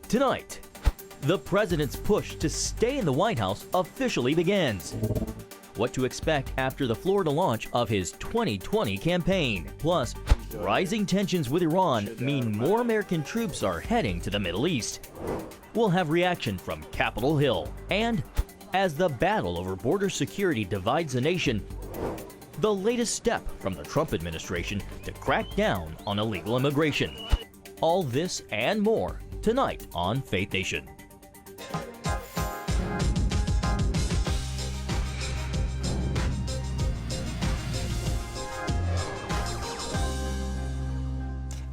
Tonight, the president's push to stay in the White House officially begins. What to expect after the Florida launch of his 2020 campaign. Plus, rising tensions with Iran mean more American troops are heading to the Middle East. We'll have reaction from Capitol Hill. And as the battle over border security divides the nation, the latest step from the Trump administration to crack down on illegal immigration. All this and more tonight on Faith Nation.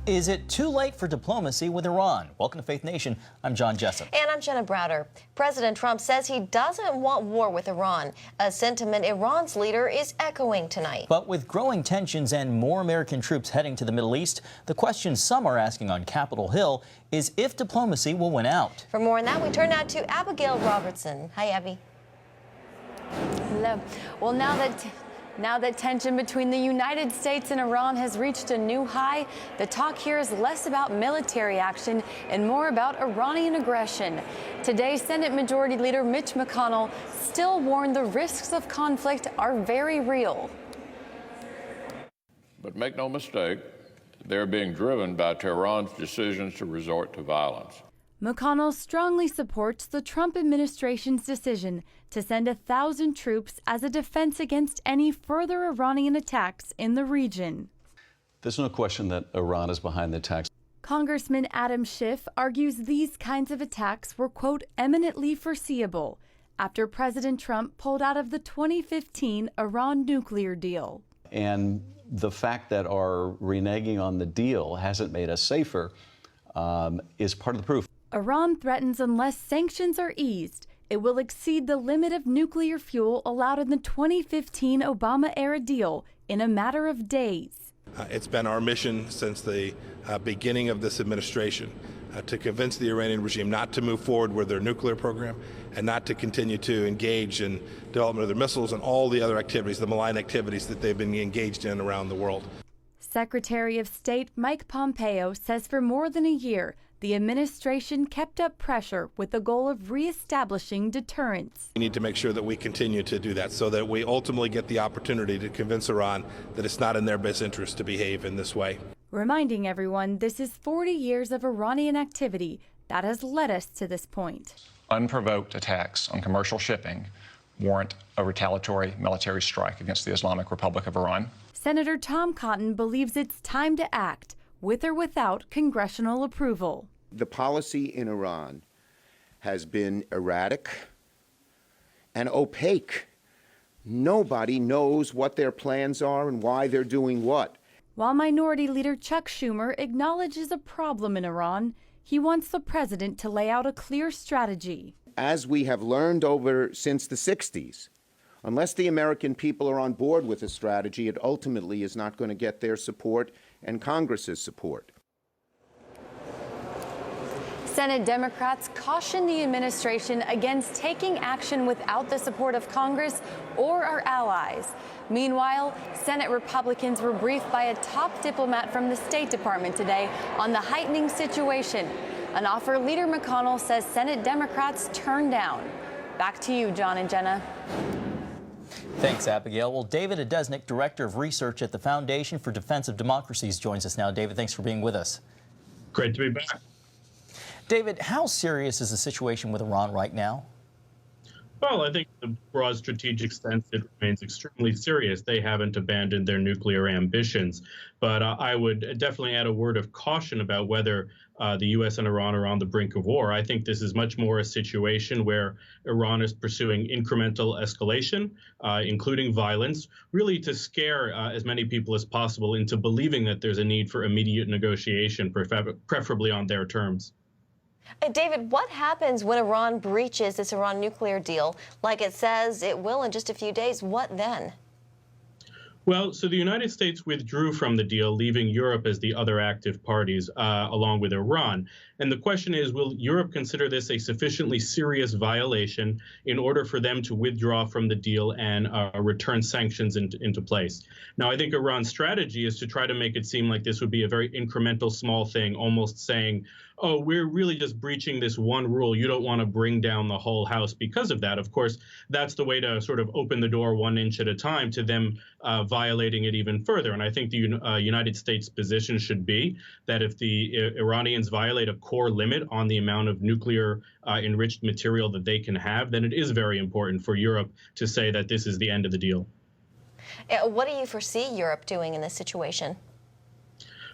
Is it too late for diplomacy with Iran? Welcome to Faith Nation. I'm John Jessup. And I'm Jenna Browder. President Trump says he doesn't want war with Iran, a sentiment Iran's leader is echoing tonight. But with growing tensions and more American troops heading to the Middle East, the question some are asking on Capitol Hill is if diplomacy will win out. For more on that, we turn now to Abigail Robertson. Hi, Abby. Hello. Well, now that tension between the United States and Iran has reached a new high, the talk here is less about military action and more about Iranian aggression. Today, Senate Majority Leader Mitch McConnell still warned the risks of conflict are very real. But make no mistake, they're being driven by Tehran's decisions to resort to violence. McConnell strongly supports the Trump administration's decision to send 1,000 troops as a defense against any further Iranian attacks in the region. There's no question that Iran is behind the attacks. Congressman Adam Schiff argues these kinds of attacks were, quote, eminently foreseeable after President Trump pulled out of the 2015 Iran nuclear deal. And the fact that our reneging on the deal hasn't made us safer is part of the proof. Iran threatens unless sanctions are eased, it will exceed the limit of nuclear fuel allowed in the 2015 Obama-era deal in a matter of days. It's been our mission since the beginning of this administration to convince the Iranian regime not to move forward with their nuclear program and not to continue to engage in development of their missiles and all the other activities, the malign activities that they've been engaged in around the world. Secretary of State Mike Pompeo says for more than a year, the administration kept up pressure with the goal of reestablishing deterrence. We need to make sure that we continue to do that so that we ultimately get the opportunity to convince Iran that it's not in their best interest to behave in this way. Reminding everyone this is 40 years of Iranian activity that has led us to this point. Unprovoked attacks on commercial shipping warrant a retaliatory military strike against the Islamic Republic of Iran. Senator Tom Cotton believes it's time to act, with or without congressional approval. The policy in Iran has been erratic and opaque. Nobody knows what their plans are and why they're doing what. While Minority Leader Chuck Schumer acknowledges a problem in Iran, he wants the president to lay out a clear strategy. As we have learned since the 60s, unless the American people are on board with a strategy, it ultimately is not going to get their support and Congress's support. Senate Democrats caution the administration against taking action without the support of Congress or our allies. Meanwhile, Senate Republicans were briefed by a top diplomat from the State Department today on the heightening situation, an offer Leader McConnell says Senate Democrats turned down. Back to you, John and Jenna. Thanks, Abigail. Well, David Adesnik, Director of Research at the Foundation for Defense of Democracies, joins us now. David, thanks for being with us. Great to be back. David, how serious is the situation with Iran right now? Well, I think in the broad strategic sense, it remains extremely serious. They haven't abandoned their nuclear ambitions. But I would definitely add a word of caution about whether the U.S. and Iran are on the brink of war. I think this is much more a situation where Iran is pursuing incremental escalation, including violence, really to scare as many people as possible into believing that there's a need for immediate negotiation, preferably on their terms. David, what happens when Iran breaches this Iran nuclear deal, like it says it will in just a few days? What then? Well, so the United States withdrew from the deal, leaving Europe as the other active parties, along with Iran. And the question is, will Europe consider this a sufficiently serious violation in order for them to withdraw from the deal and return sanctions into place? Now, I think Iran's strategy is to try to make it seem like this would be a very incremental, small thing, almost saying, oh, we're really just breaching this one rule. You don't want to bring down the whole house because of that. Of course, that's the way to sort of open the door 1 inch at a time to them violating it even further. And I think the United States position should be that if the Iranians violate a core limit on the amount of nuclear enriched material that they can have, then it is very important for Europe to say that this is the end of the deal. What do you foresee Europe doing in this situation?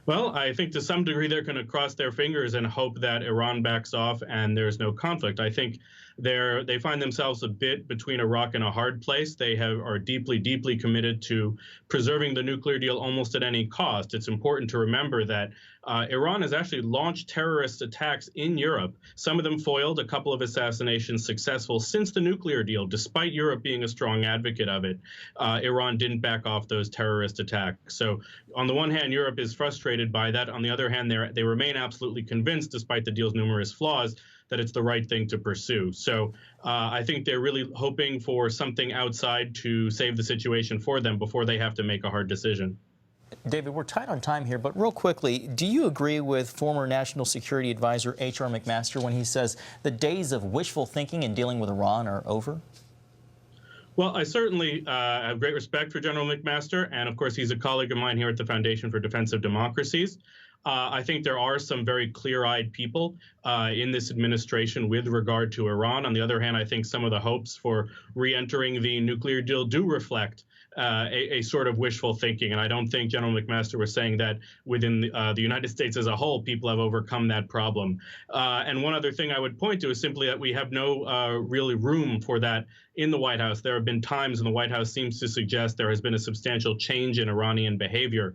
Well, I think to some degree they're going to cross their fingers and hope that Iran backs off and there's no conflict. I think they find themselves a bit between a rock and a hard place. They are deeply, deeply committed to preserving the nuclear deal almost at any cost. It's important to remember that Iran has actually launched terrorist attacks in Europe. Some of them foiled, a couple of assassinations successful since the nuclear deal. Despite Europe being a strong advocate of it, Iran didn't back off those terrorist attacks. So on the one hand, Europe is frustrated by that. On the other hand, they remain absolutely convinced, despite the deal's numerous flaws, that it's the right thing to pursue. So I think they're really hoping for something outside to save the situation for them before they have to make a hard decision. David, we're tight on time here, but real quickly, do you agree with former National Security Advisor H.R. McMaster when he says the days of wishful thinking in dealing with Iran are over? Well, I certainly have great respect for General McMaster, and of course, he's a colleague of mine here at the Foundation for Defense of Democracies. I think there are some very clear-eyed people in this administration with regard to Iran. On the other hand, I think some of the hopes for re-entering the nuclear deal do reflect a sort of wishful thinking. And I don't think General McMaster was saying that within the United States as a whole, people have overcome that problem. And one other thing I would point to is simply that we have no really room for that in the White House. There have been times, and the White House seems to suggest there has been a substantial change in Iranian behavior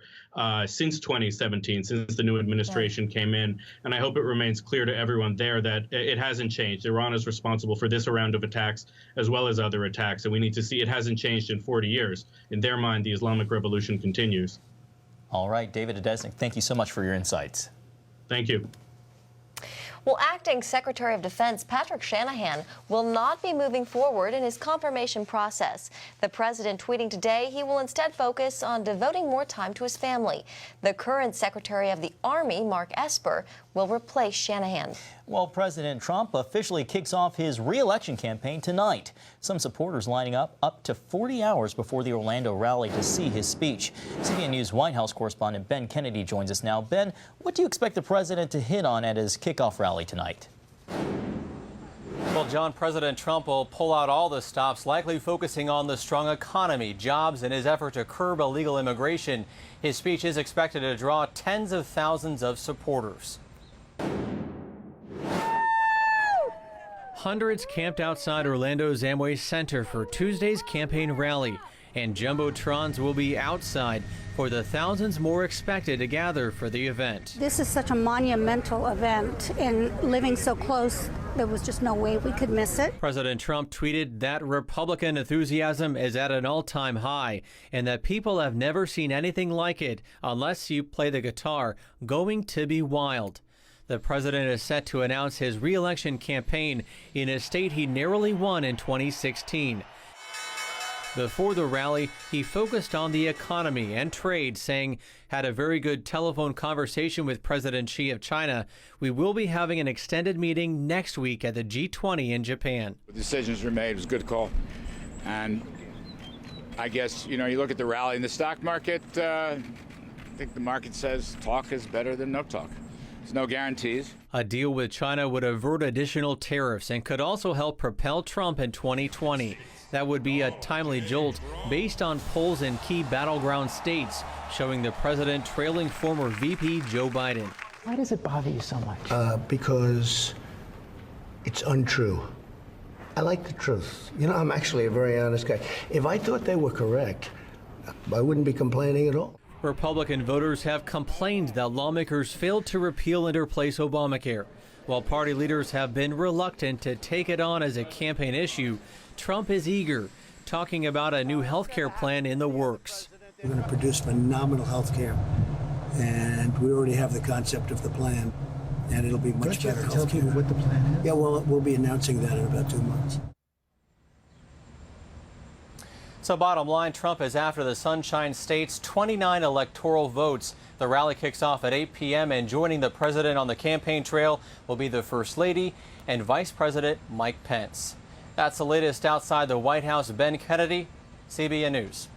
since 2017, since the new administration came in. And I hope it remains clear to everyone there that it hasn't changed. Iran is responsible for this round of attacks as well as other attacks. And we need to see it hasn't changed in 40 years. In their mind, the Islamic Revolution continues. All right, David Adesnik, thank you so much for your insights. Thank you. Well, Acting Secretary of Defense Patrick Shanahan will not be moving forward in his confirmation process. The president tweeting today he will instead focus on devoting more time to his family. The current Secretary of the Army, Mark Esper, will replace Shanahan. Well, President Trump officially kicks off his re-election campaign tonight. Some supporters lining up to 40 hours before the Orlando rally to see his speech. CBN News White House correspondent Ben Kennedy joins us now. Ben, what do you expect the president to hit on at his kickoff rally tonight? Well, John, President Trump will pull out all the stops, likely focusing on the strong economy, jobs, and his effort to curb illegal immigration. His speech is expected to draw tens of thousands of supporters. Hundreds camped outside Orlando's Amway Center for Tuesday's campaign rally, and jumbotrons will be outside for the thousands more expected to gather for the event. This is such a monumental event, and living so close, there was just no way we could miss it. President Trump tweeted that Republican enthusiasm is at an all-time high and that people have never seen anything like it unless you play the guitar. Going to be wild. The president is set to announce his re-election campaign in a state he narrowly won in 2016. Before the rally, he focused on the economy and trade, saying, had a very good telephone conversation with President Xi of China. We will be having an extended meeting next week at the G20 in Japan. The decisions were made. It was a good call. And I guess, you look at the rally in the stock market, I think the market says talk is better than no talk. There's no guarantees. A deal with China would avert additional tariffs and could also help propel Trump in 2020. That would be a timely jolt based on polls in key battleground states showing the president trailing former VP Joe Biden. Why does it bother you so much? Because it's untrue. I like the truth. I'm actually a very honest guy. If I thought they were correct, I wouldn't be complaining at all. Republican voters have complained that lawmakers failed to repeal and replace Obamacare. While party leaders have been reluctant to take it on as a campaign issue, Trump is eager, talking about a new health care plan in the works. We're going to produce phenomenal health care, and we already have the concept of the plan, and it'll be much better health care. Tell people what the plan is? Yeah, well, we'll be announcing that in about 2 months. So bottom line, Trump is after the Sunshine State's 29 electoral votes. The rally kicks off at 8 p.m. and joining the president on the campaign trail will be the First Lady and Vice President Mike Pence. That's the latest outside the White House. Ben Kennedy, CBN News.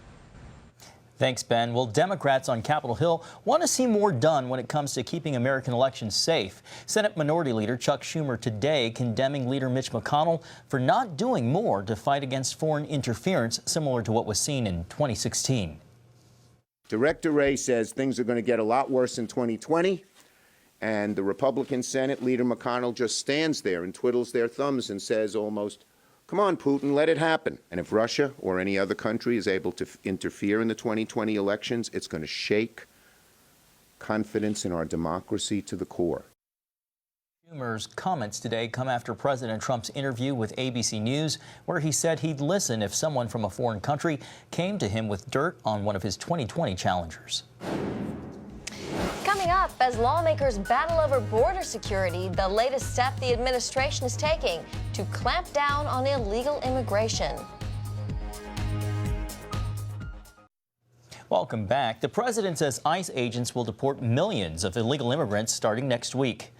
Thanks, Ben. Well, Democrats on Capitol Hill want to see more done when it comes to keeping American elections safe. Senate Minority Leader Chuck Schumer today condemning Leader Mitch McConnell for not doing more to fight against foreign interference, similar to what was seen in 2016. Director Wray says things are going to get a lot worse in 2020, and the Republican Senate Leader McConnell just stands there and twiddles their thumbs and says almost, "Come on, Putin, let it happen." And if Russia or any other country is able to interfere in the 2020 elections, it's going to shake confidence in our democracy to the core. Schumer's comments today come after President Trump's interview with ABC News, where he said he'd listen if someone from a foreign country came to him with dirt on one of his 2020 challengers. Coming up, as lawmakers battle over border security, the latest step the administration is taking to clamp down on illegal immigration. Welcome back. The president says ICE agents will deport millions of illegal immigrants starting next week.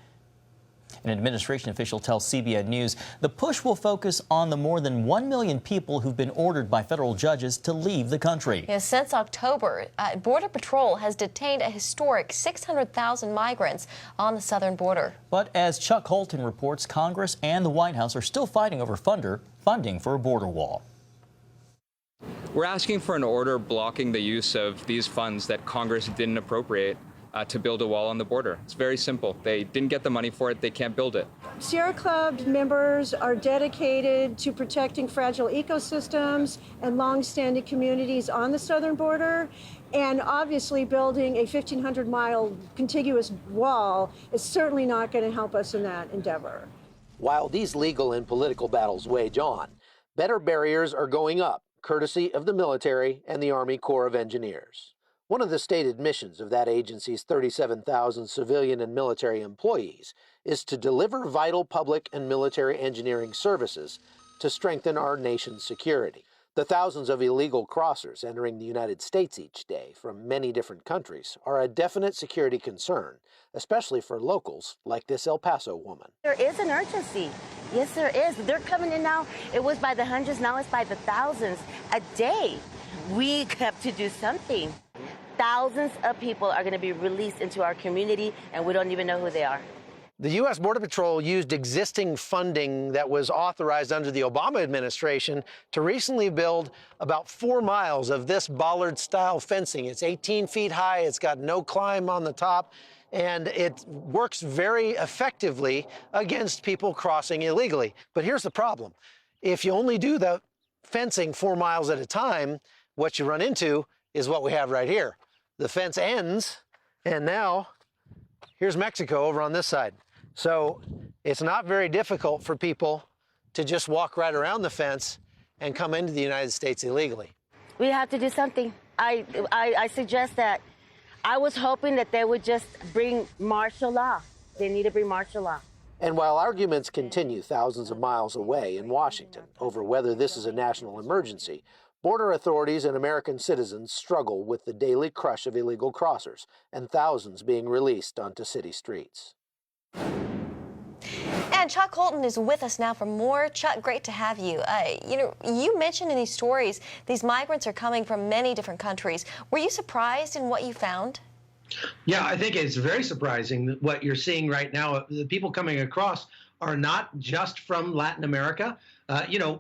An administration official tells CBN News the push will focus on the more than 1 million people who've been ordered by federal judges to leave the country. Yes, since October, Border Patrol has detained a historic 600,000 migrants on the southern border. But as Chuck Holton reports, Congress and the White House are still fighting over funding for a border wall. We're asking for an order blocking the use of these funds that Congress didn't appropriate to build a wall on the border. It's very simple. They didn't get the money for it. They can't build it. Sierra Club members are dedicated to protecting fragile ecosystems and long-standing communities on the southern border. And obviously building a 1,500-mile contiguous wall is certainly not going to help us in that endeavor. While these legal and political battles wage on, better barriers are going up, courtesy of the military and the Army Corps of Engineers. One of the stated missions of that agency's 37,000 civilian and military employees is to deliver vital public and military engineering services to strengthen our nation's security. The thousands of illegal crossers entering the United States each day from many different countries are a definite security concern, especially for locals like this El Paso woman. There is an urgency. Yes, there is. They're coming in now. It was by the hundreds, now it's by the thousands a day. We have to do something. Thousands of people are going to be released into our community, and we don't even know who they are. The U.S. Border Patrol used existing funding that was authorized under the Obama administration to recently build about 4 miles of this bollard-style fencing. It's 18 feet high, it's got no climb on the top, and it works very effectively against people crossing illegally. But here's the problem. If you only do the fencing 4 miles at a time, what you run into is what we have right here. The fence ends, and now here's Mexico over on this side. So it's not very difficult for people to just walk right around the fence and come into the United States illegally. We have to do something. I suggest that. I was hoping that they would just bring martial law. They need to bring martial law. And while arguments continue thousands of miles away in Washington over whether this is a national emergency, border authorities and American citizens struggle with the daily crush of illegal crossers and thousands being released onto city streets. And Chuck Holton is with us now for more. Chuck, great to have you. You mentioned in these stories, these migrants are coming from many different countries. Were you surprised in what you found? Yeah, I think it's very surprising that what you're seeing right now. The people coming across are not just from Latin America.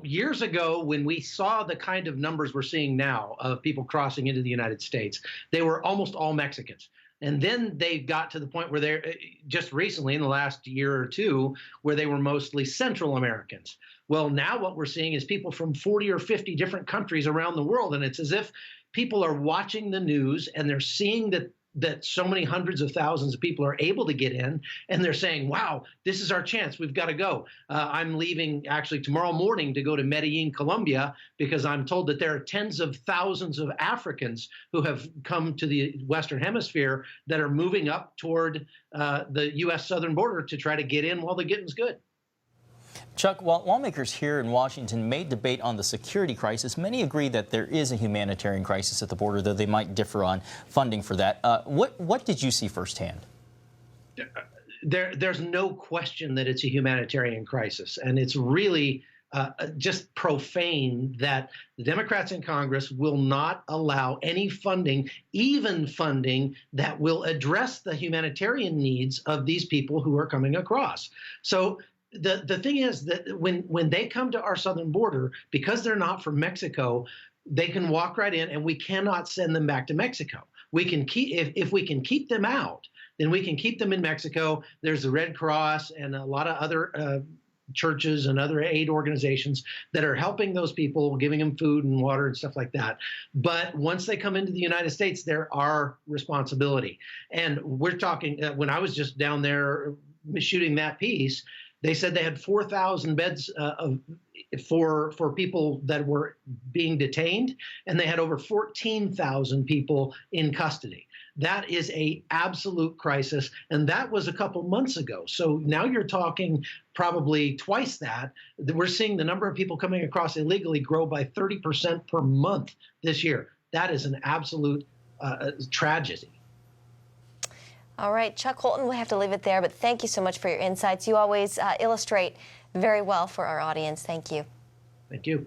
Years ago, when we saw the kind of numbers we're seeing now of people crossing into the United States, they were almost all Mexicans. And then they got to the point where they're just recently in the last year or two, where they were mostly Central Americans. Well, now what we're seeing is people from 40 or 50 different countries around the world. And it's as if people are watching the news and they're seeing that that so many hundreds of thousands of people are able to get in, and they're saying, wow, this is our chance. We've got to go. I'm leaving actually tomorrow morning to go to Medellin, Colombia, because I'm told that there are tens of thousands of Africans who have come to the Western Hemisphere that are moving up toward the U.S. southern border to try to get in while the getting's good. Chuck, while lawmakers here in Washington may debate on the security crisis, many agree that there is a humanitarian crisis at the border, though they might differ on funding for that. What did you see firsthand? There's no question that it's a humanitarian crisis, and it's really just profane that the Democrats in Congress will not allow any funding, even funding that will address the humanitarian needs of these people who are coming across. So the thing is that when they come to our southern border, because they're not from Mexico, they can walk right in, and we cannot send them back to Mexico. We can keep if we can keep them out, then we can keep them in Mexico. There's the Red Cross and a lot of other churches and other aid organizations that are helping those people, giving them food and water and stuff like that. But once they come into the United States, they're our responsibility. And we're talking, when I was just down there shooting that piece, they said they had 4,000 beds for people that were being detained, and they had over 14,000 people in custody. That is an absolute crisis, and that was a couple months ago. So now you're talking probably twice that. We're seeing the number of people coming across illegally grow by 30% per month this year. That is an absolute tragedy. All right, Chuck Holton, we'll have to leave it there, but thank you so much for your insights. You always illustrate very well for our audience. Thank you. Thank you.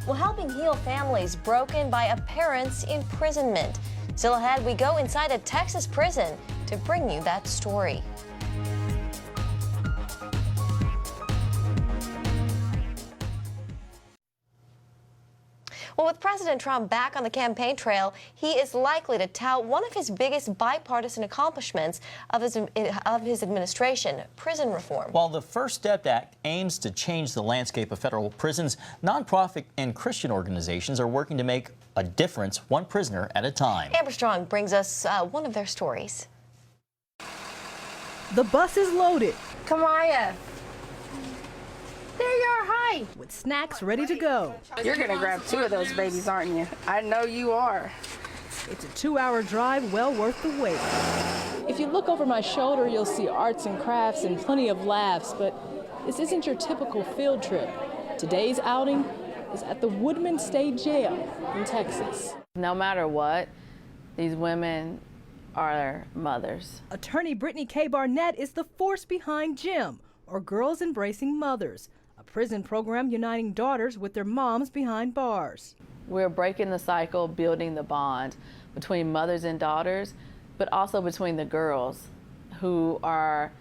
Well, helping heal families broken by a parent's imprisonment. Still ahead, we go inside a Texas prison to bring you that story. Well, with President Trump back on the campaign trail, he is likely to tout one of his biggest bipartisan accomplishments of his administration, prison reform. While the First Step Act aims to change the landscape of federal prisons, nonprofit and Christian organizations are working to make a difference one prisoner at a time. Amber Strong brings us one of their stories. The bus is loaded. Kamaya. There you are, hi. With snacks ready to go. You're gonna grab 2 of those babies, aren't you? I know you are. It's a 2-hour drive well worth the wait. If you look over my shoulder, you'll see arts and crafts and plenty of laughs, but this isn't your typical field trip. Today's outing is at the Woodman State Jail in Texas. No matter what, these women are mothers. Attorney Brittany K. Barnett is the force behind GEM, or Girls Embracing Mothers, a prison program uniting daughters with their moms behind bars. We're breaking the cycle, building the bond between mothers and daughters, but also between the girls who are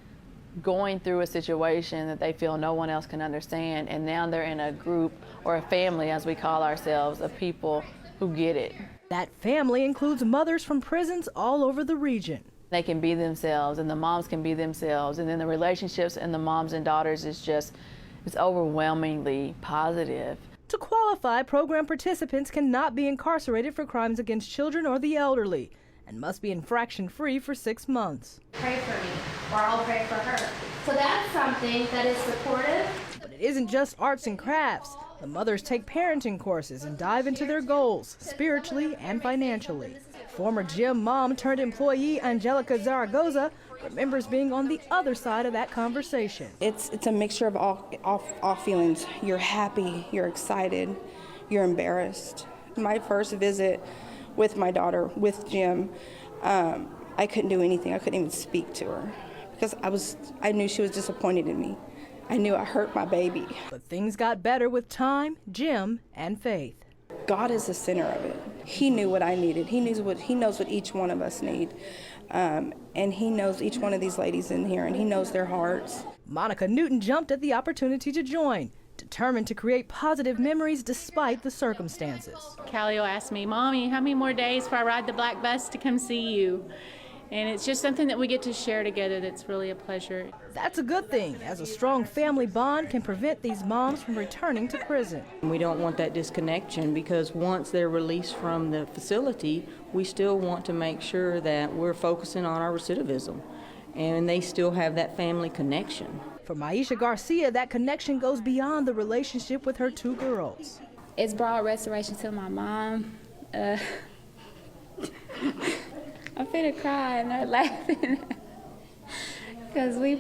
going through a situation that they feel no one else can understand, and now they're in a group, or a family as we call ourselves, of people who get it. That family includes mothers from prisons all over the region. They can be themselves, and the moms can be themselves, and then the relationships and the moms and daughters is just, it's overwhelmingly positive. To qualify, program participants cannot be incarcerated for crimes against children or the elderly, and must be infraction-free for 6 months. Pray for me, or I'll pray for her. So that's something that is supportive. But it isn't just arts and crafts. The mothers take parenting courses and dive into their goals, spiritually and financially. Former GEM mom turned employee Angelica Zaragoza remembers being on the other side of that conversation. It's a mixture of all feelings. You're happy, you're excited, you're embarrassed. My first visit with my daughter, with GEM, I couldn't do anything. I couldn't even speak to her because I knew she was disappointed in me. I knew I hurt my baby. But things got better with time, GEM, and faith. God is the center of it. He knew what I needed. He knows what each one of us need. And he knows each one of these ladies in here, and he knows their hearts. Monica Newton jumped at the opportunity to join, determined to create positive memories despite the circumstances. Callie asked me, Mommy, how many more days before I ride the black bus to come see you? And it's just something that we get to share together that's really a pleasure. That's a good thing, as a strong family bond can prevent these moms from returning to prison. We don't want that disconnection, because once they're released from the facility, we still want to make sure that we're focusing on our recidivism and they still have that family connection. For Maisha Garcia, that connection goes beyond the relationship with her 2 girls. It's brought restoration to my mom. I'm finna cry and I'm laughing because we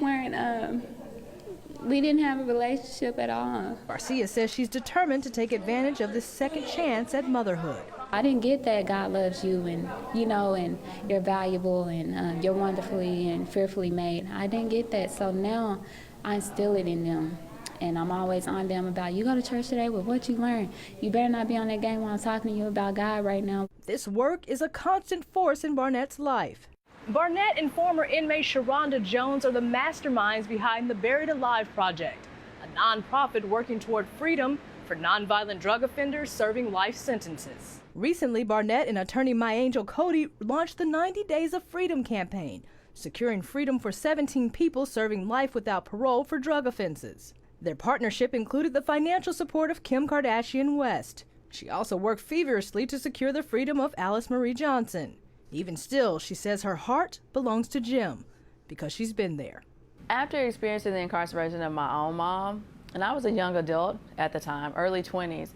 didn't have a relationship at all. Garcia says she's determined to take advantage of this second chance at motherhood. I didn't get that God loves you and and you're valuable and you're wonderfully and fearfully made. I didn't get that, so now I instill it in them. And I'm always on them about, you go to church today with what you learned. You better not be on that game while I'm talking to you about God right now. This work is a constant force in Barnett's life. Barnett and former inmate Sharonda Jones are the masterminds behind the Buried Alive Project, a nonprofit working toward freedom for nonviolent drug offenders serving life sentences. Recently, Barnett and attorney My Angel Cody launched the 90 Days of Freedom campaign, securing freedom for 17 people serving life without parole for drug offenses. Their partnership included the financial support of Kim Kardashian West. She also worked feverishly to secure the freedom of Alice Marie Johnson. Even still, she says her heart belongs to Jim because she's been there. After experiencing the incarceration of my own mom, and I was a young adult at the time, early 20s,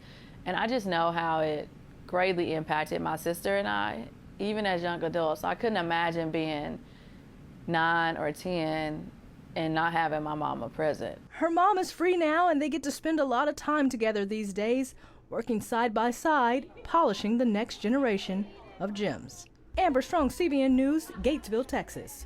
and I just know how it greatly impacted my sister and I, even as young adults. I couldn't imagine being 9 or 10 and not having my mama present. Her mom is free now, and they get to spend a lot of time together these days, working side by side, polishing the next generation of Jims. Amber Strong, CBN News, Gatesville, Texas.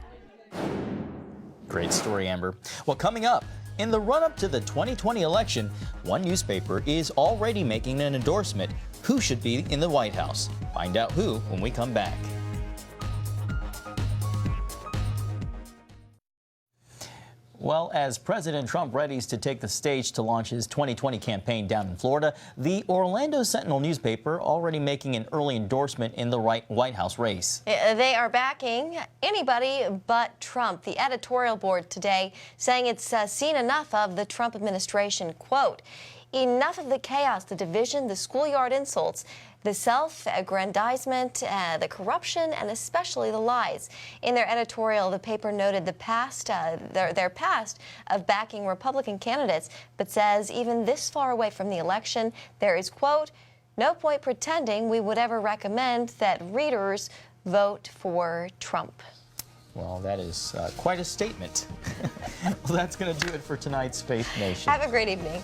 Great story, Amber. Well, coming up, in the run-up to the 2020 election, one newspaper is already making an endorsement who should be in the White House. Find out who when we come back. Well, as President Trump readies to take the stage to launch his 2020 campaign down in Florida, the Orlando Sentinel newspaper already making an early endorsement in the White House race. They are backing anybody but Trump. The editorial board today saying it's seen enough of the Trump administration. Quote, enough of the chaos, the division, the schoolyard insults, the self-aggrandizement, the corruption, and especially the lies. In their editorial, the paper noted the past, their past of backing Republican candidates, but says even this far away from the election, there is, quote, no point pretending we would ever recommend that readers vote for Trump. Well, that is quite a statement. Well, that's going to do it for tonight's Faith Nation. Have a great evening.